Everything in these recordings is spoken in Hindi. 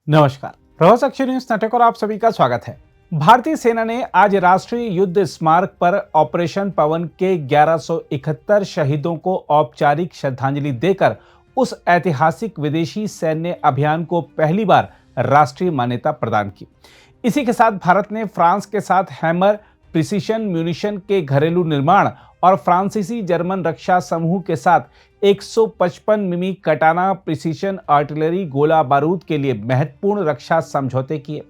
नमस्कार, प्रवास अक्षर न्यूज नाटक और आप सभी का स्वागत है। भारतीय सेना ने आज राष्ट्रीय युद्ध स्मारक पर ऑपरेशन पवन के 1171 शहीदों को औपचारिक श्रद्धांजलि देकर उस ऐतिहासिक विदेशी सैन्य अभियान को पहली बार राष्ट्रीय मान्यता प्रदान की। इसी के साथ भारत ने फ्रांस के साथ हैमर प्रिसीशन म्यूनिशन के घरेलू निर्माण और फ्रांसीसी जर्मन रक्षा समूह के साथ 155 मिमी कटाना प्रिसीशन आर्टिलरी गोला बारूद के लिए महत्वपूर्ण रक्षा समझौते किए।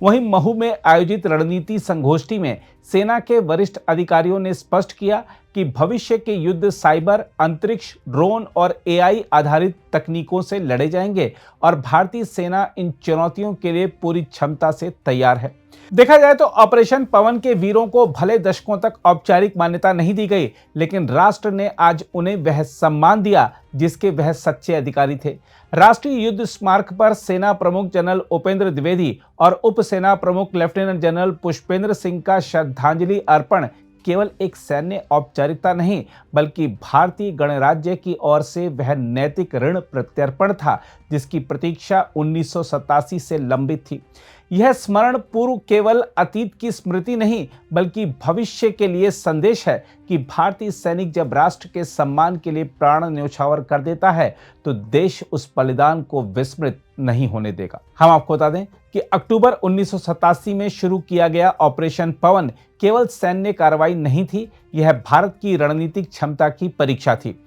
वहीं महू में आयोजित रणनीति संगोष्ठी में सेना के वरिष्ठ अधिकारियों ने स्पष्ट किया कि भविष्य के युद्ध साइबर, अंतरिक्ष, ड्रोन और एआई आधारित तकनीकों से लड़े जाएंगे और भारतीय सेना इन चुनौतियों के लिए पूरी क्षमता से तैयार है। देखा जाए तो ऑपरेशन पवन के वीरों को भले दशकों तक औपचारिक मान्यता नहीं दी गई, लेकिन राष्ट्र ने आज उन्हें वह सम्मान दिया जिसके वह सच्चे अधिकारी थे। राष्ट्रीय युद्ध स्मारक पर सेना प्रमुख जनरल उपेंद्र द्विवेदी और उप सेना प्रमुख लेफ्टिनेंट जनरल पुष्पेंद्र सिंह का श्रद्धांजलि अर्पण केवल एक सैन्य औपचारिकता नहीं, बल्कि भारतीय गणराज्य की ओर से वह नैतिक ऋण प्रत्यर्पण था जिसकी प्रतीक्षा 1987 से लंबित थी। यह स्मरण पूर्व केवल अतीत की स्मृति नहीं, बल्कि भविष्य के लिए संदेश है कि भारतीय सैनिक जब राष्ट्र के सम्मान के लिए प्राण न्यौछावर कर देता है तो देश उस बलिदान को विस्मृत नहीं होने देगा। हम आपको बता दें कि अक्टूबर 1987 में शुरू किया गया ऑपरेशन पवन केवल सैन्य कार्रवाई नहीं थी, यह भारत की रणनीतिक क्षमता की परीक्षा थी।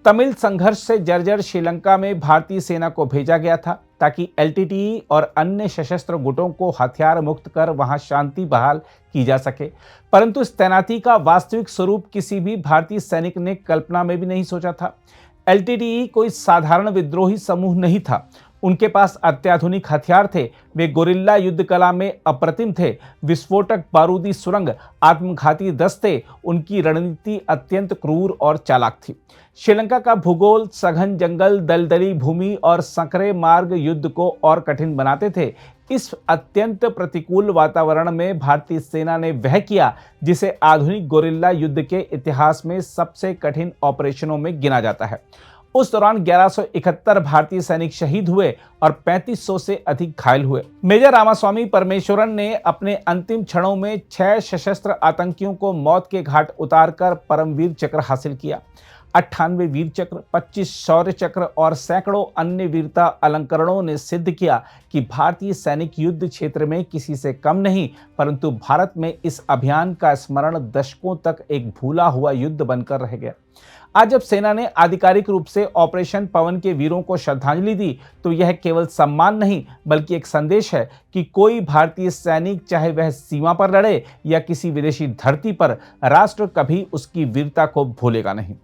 तमिल संघर्ष से जर्जर श्रीलंका में भारतीय सेना को भेजा गया था ताकि एलटीटीई और अन्य सशस्त्र गुटों को हथियार मुक्त कर वहां शांति बहाल की जा सके। परंतु इस तैनाती का वास्तविक स्वरूप किसी भी भारतीय सैनिक ने कल्पना में भी नहीं सोचा था। एलटीटीई कोई साधारण विद्रोही समूह नहीं था। उनके पास अत्याधुनिक हथियार थे, वे गोरिल्ला युद्ध कला में अप्रतिम थे। विस्फोटक बारूदी सुरंग, आत्मघाती दस्ते, उनकी रणनीति अत्यंत क्रूर और चालाक थी। श्रीलंका का भूगोल, सघन जंगल, दलदली भूमि और संकरे मार्ग युद्ध को और कठिन बनाते थे। इस अत्यंत प्रतिकूल वातावरण में भारतीय सेना ने वह किया जिसे आधुनिक गोरिल्ला युद्ध के इतिहास में सबसे कठिन ऑपरेशनों में गिना जाता है। उस दौरान 1171 भारतीय सैनिक शहीद हुए और 3500 से अधिक घायल हुए। मेजर रामास्वामी परमेश्वरन ने अपने अंतिम क्षणों में 6 सशस्त्र आतंकियों को मौत के घाट उतारकर परमवीर चक्र हासिल किया। 98 वीर चक्र, 25 शौर्य चक्र और सैकड़ों अन्य वीरता अलंकरणों ने सिद्ध किया कि भारतीय सैनिक युद्ध क्षेत्र में किसी से कम नहीं, परंतु भारत में इस अभियान का स्मरण दशकों तक एक भूला हुआ युद्ध बनकर रह गया। आज जब सेना ने आधिकारिक रूप से ऑपरेशन पवन के वीरों को श्रद्धांजलि दी तो यह केवल सम्मान नहीं, बल्कि एक संदेश है कि कोई भारतीय सैनिक, चाहे वह सीमा पर लड़े या किसी विदेशी धरती पर, राष्ट्र कभी उसकी वीरता को भूलेगा नहीं।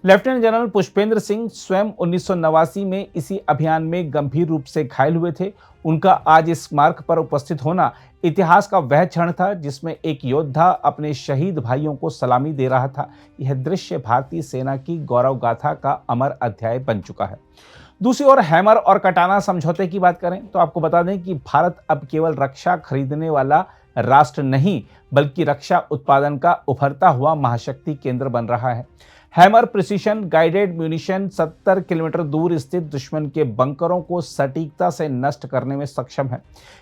लेफ्टिनेंट जनरल पुष्पेंद्र सिंह स्वयं 1989 में इसी अभियान में गंभीर रूप से घायल हुए थे। उनका आज इस स्मारक पर उपस्थित होना इतिहास का वह क्षण था जिसमें एक योद्धा अपने शहीद भाइयों को सलामी दे रहा था। यह दृश्य भारतीय सेना की गौरव गाथा का अमर अध्याय बन चुका है। दूसरी ओर हैमर और कटाना समझौते की बात करें तो आपको बता दें कि भारत अब केवल रक्षा खरीदने वाला राष्ट्र नहीं, बल्कि रक्षा उत्पादन का उभरता हुआ महाशक्ति केंद्र बन रहा है। Hammer precision guided munition 70 kilometre दूर स्थित दुश्मन के बंकरों को सटीकता से नष्ट करने में सक्षम है।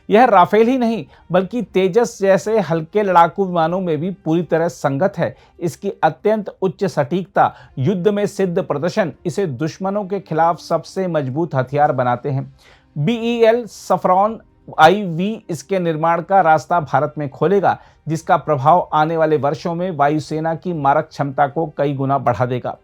यह राफेल ही नहीं, बल्कि तेजस जैसे हल्के लड़ाकू विमानों में भी पूरी तरह संगत है। इसकी अत्यंत उच्च सटीकता, युद्ध में सिद्ध प्रदर्शन इसे दुश्मनों के खिलाफ सबसे मजबूत हथियार बनाते हैं। BEL सफ्रॉन IV इसके निर्माण का रास्ता भारत में खोलेगा, जिसका प्रभाव आने वाले वर्षों में वायुसेना की मारक क्षमता को कई गुना बढ़ा देगा।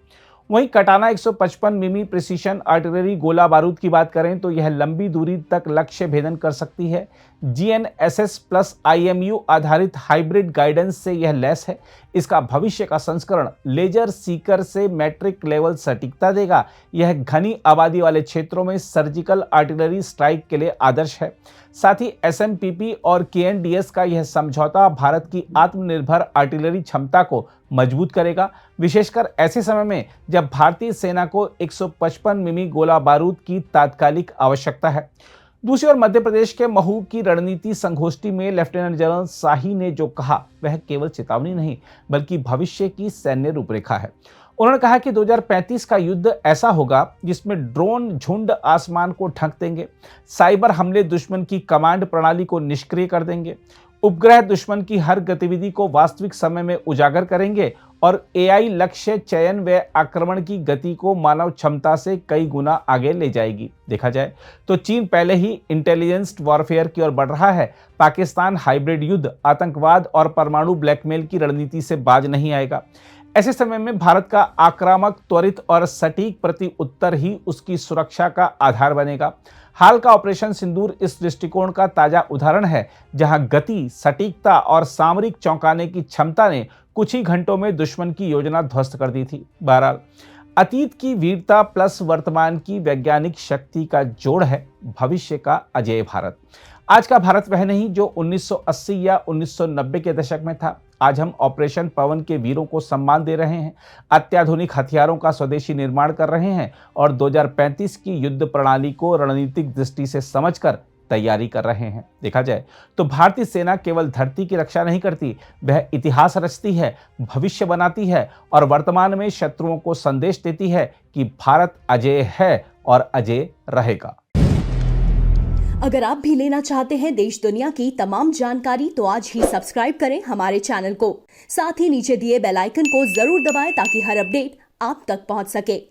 वहीं कटाना 155 मिमी प्रिसीशन आर्टिलरी गोला बारूद की बात करें तो यह लंबी दूरी तक लक्ष्य भेदन कर सकती है। GNSS प्लस IMU आधारित हाइब्रिड गाइडेंस से यह लैस है। इसका भविष्य का संस्करण लेजर सीकर से मैट्रिक लेवल सटीकता देगा। यह घनी आबादी वाले क्षेत्रों में सर्जिकल आर्टिलरी स्ट्राइक के लिए आदर्श है। साथ ही SMPP और KNDS का यह समझौता भारत की आत्मनिर्भर आर्टिलरी क्षमता को मजबूत करेगा, विशेषकर ऐसे समय में जब भारतीय सेना को 155 मिमी गोला बारूद की तात्कालिक आवश्यकता है। दूसरी ओर मध्य प्रदेश के महू की रणनीति संगोष्ठी में लेफ्टिनेंट जनरल शाही ने जो कहा वह केवल चेतावनी नहीं, बल्कि भविष्य की सैन्य रूपरेखा है। उन्होंने कहा कि 2035 का युद्ध ऐसा होगा जिसमें ड्रोन झुंड आसमान को ढक देंगे, साइबर हमले दुश्मन की कमांड प्रणाली को निष्क्रिय कर देंगे, उपग्रह दुश्मन की हर गतिविधि को वास्तविक समय में उजागर करेंगे और एआई लक्ष्य चयन व आक्रमण की गति को मानव क्षमता से कई गुना आगे ले जाएगी। देखा जाए तो चीन पहले ही इंटेलिजेंस वॉरफेयर की ओर बढ़ रहा है। पाकिस्तान हाइब्रिड युद्ध, आतंकवाद और परमाणु ब्लैकमेल की रणनीति से बाज नहीं आएगा। ऐसे समय में भारत का आक्रामक, त्वरित और सटीक प्रति उत्तर ही उसकी सुरक्षा का आधार बनेगा। हाल का ऑपरेशन सिंदूर इस दृष्टिकोण का ताजा उदाहरण है, जहां गति, सटीकता और सामरिक चौंकाने की क्षमता ने कुछ ही घंटों में दुश्मन की योजना ध्वस्त कर दी थी। बहरहाल, अतीत की वीरता प्लस वर्तमान की वैज्ञानिक शक्ति का जोड़ है भविष्य का अजेय भारत। आज का भारत वह नहीं जो 1980 या 1990 के दशक में था। आज हम ऑपरेशन पवन के वीरों को सम्मान दे रहे हैं, अत्याधुनिक हथियारों का स्वदेशी निर्माण कर रहे हैं और 2035 की युद्ध प्रणाली को रणनीतिक दृष्टि से समझकर तैयारी कर रहे हैं। देखा जाए तो भारतीय सेना केवल धरती की रक्षा नहीं करती, वह इतिहास रचती है, भविष्य बनाती है और वर्तमान में शत्रुओं को संदेश देती है कि भारत अजेय है और अजेय रहेगा। अगर आप भी लेना चाहते हैं देश दुनिया की तमाम जानकारी तो आज ही सब्सक्राइब करें हमारे चैनल को। साथ ही नीचे दिए बेल आइकन को जरूर दबाएं ताकि हर अपडेट आप तक पहुंच सके।